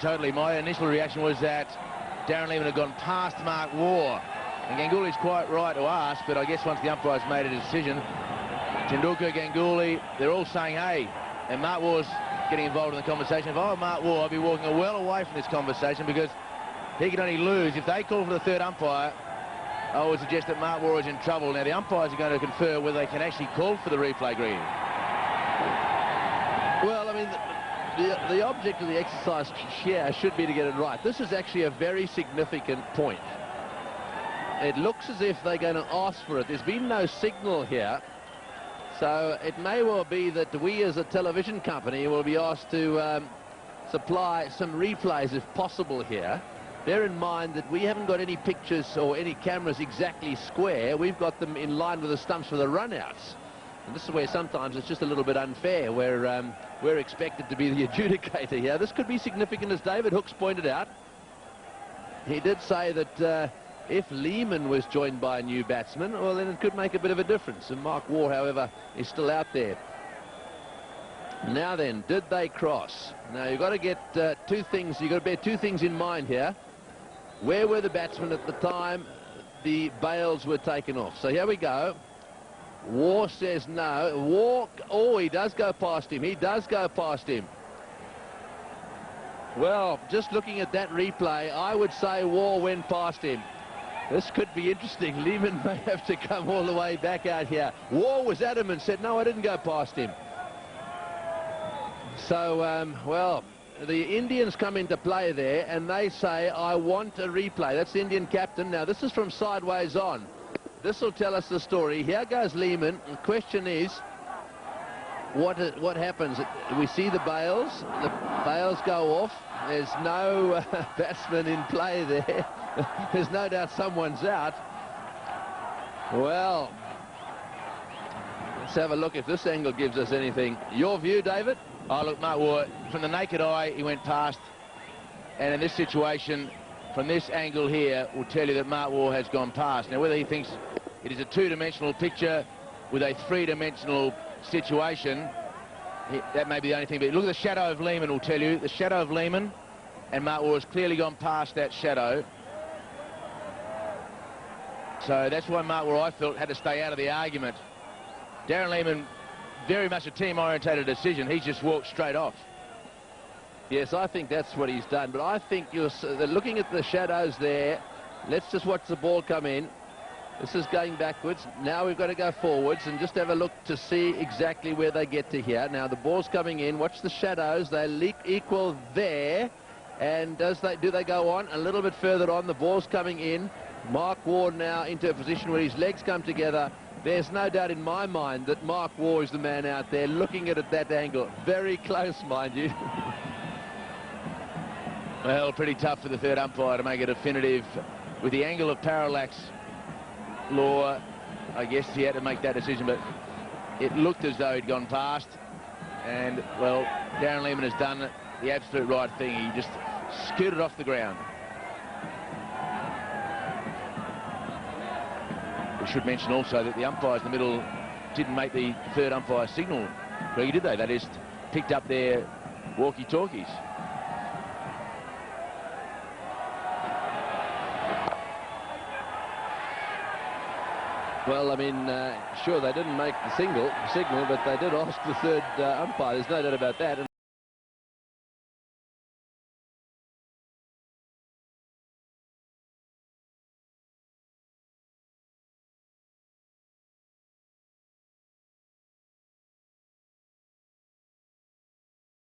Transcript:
totally. My initial reaction was that Darren Lehman had gone past Mark Waugh. And Gangguly's quite right to ask, but I guess once the umpire's made a decision, Tendulkar, Ganguly, they're all saying, hey, and Mark Waugh's getting involved in the conversation. If I were Mark Waugh, I'd be walking well away from this conversation because he can only lose. If they call for the third umpire, I would suggest that Mark Waugh is in trouble. Now, the umpires are going to confer whether they can actually call for the replay, Green. Well, I mean, the object of the exercise here should be to get it right. This is actually a very significant point. It looks as if they're going to ask for it. There's been no signal here. So it may well be that we as a television company will be asked to supply some replays if possible here. Bear in mind that we haven't got any pictures or any cameras exactly square. We've got them in line with the stumps for the runouts. And this is where sometimes it's just a little bit unfair, where we're expected to be the adjudicator here. This could be significant, as David Hooks pointed out. He did say that if Lehman was joined by a new batsman, well, then it could make a bit of a difference. And Mark Waugh, however, is still out there. Now then, did they cross? Now, you've got to get two things. You've got to bear two things in mind here. Where were the batsmen at the time the bails were taken off? So here we go. Waugh says no. Waugh, oh, he does go past him. He does go past him. Well, just looking at that replay, I would say Waugh went past him. This could be interesting. Lehman may have to come all the way back out here. Waugh was adamant, said, no, I didn't go past him. So, well, the Indians come into play there, and they say, I want a replay. That's the Indian captain. Now, this is from sideways on. This will tell us the story. Here goes Lehman. The question is, what happens? We see the bails. The bails go off. There's no batsman in play there. There's no doubt someone's out. Well, let's have a look if this angle gives us anything. Your view, David? Oh, look, Mark Waugh, from the naked eye, he went past. And in this situation, from this angle here, will tell you that Mark Waugh has gone past. Now, whether he thinks it is a two-dimensional picture with a three-dimensional situation, that may be the only thing. But look at the shadow of Lehman will tell you. The shadow of Lehman, and Mark Waugh has clearly gone past that shadow. So that's why Mark Waugh, I felt, had to stay out of the argument. Darren Lehman, very much a team-orientated decision. He's just walked straight off. Yes, I think that's what he's done. But I think you're looking at the shadows there. Let's just watch the ball come in. This is going backwards. Now we've got to go forwards and just have a look to see exactly where they get to here. Now the ball's coming in. Watch the shadows. They equal there. And do they go on? A little bit further on. The ball's coming in. Mark Waugh now into a position where his legs come together. There's no doubt in my mind that Mark Waugh is the man out there looking at it that angle. Very close, mind you. Well, pretty tough for the third umpire to make a definitive. With the angle of parallax law, I guess he had to make that decision, but it looked as though he'd gone past. And, well, Darren Lehman has done the absolute right thing. He just scooted off the ground. We should mention also that the umpires in the middle didn't make the third umpire signal. Really, did they? They just picked up their walkie-talkies. Well, I mean, sure, they didn't make the signal, but they did ask the third umpire. There's no doubt about that.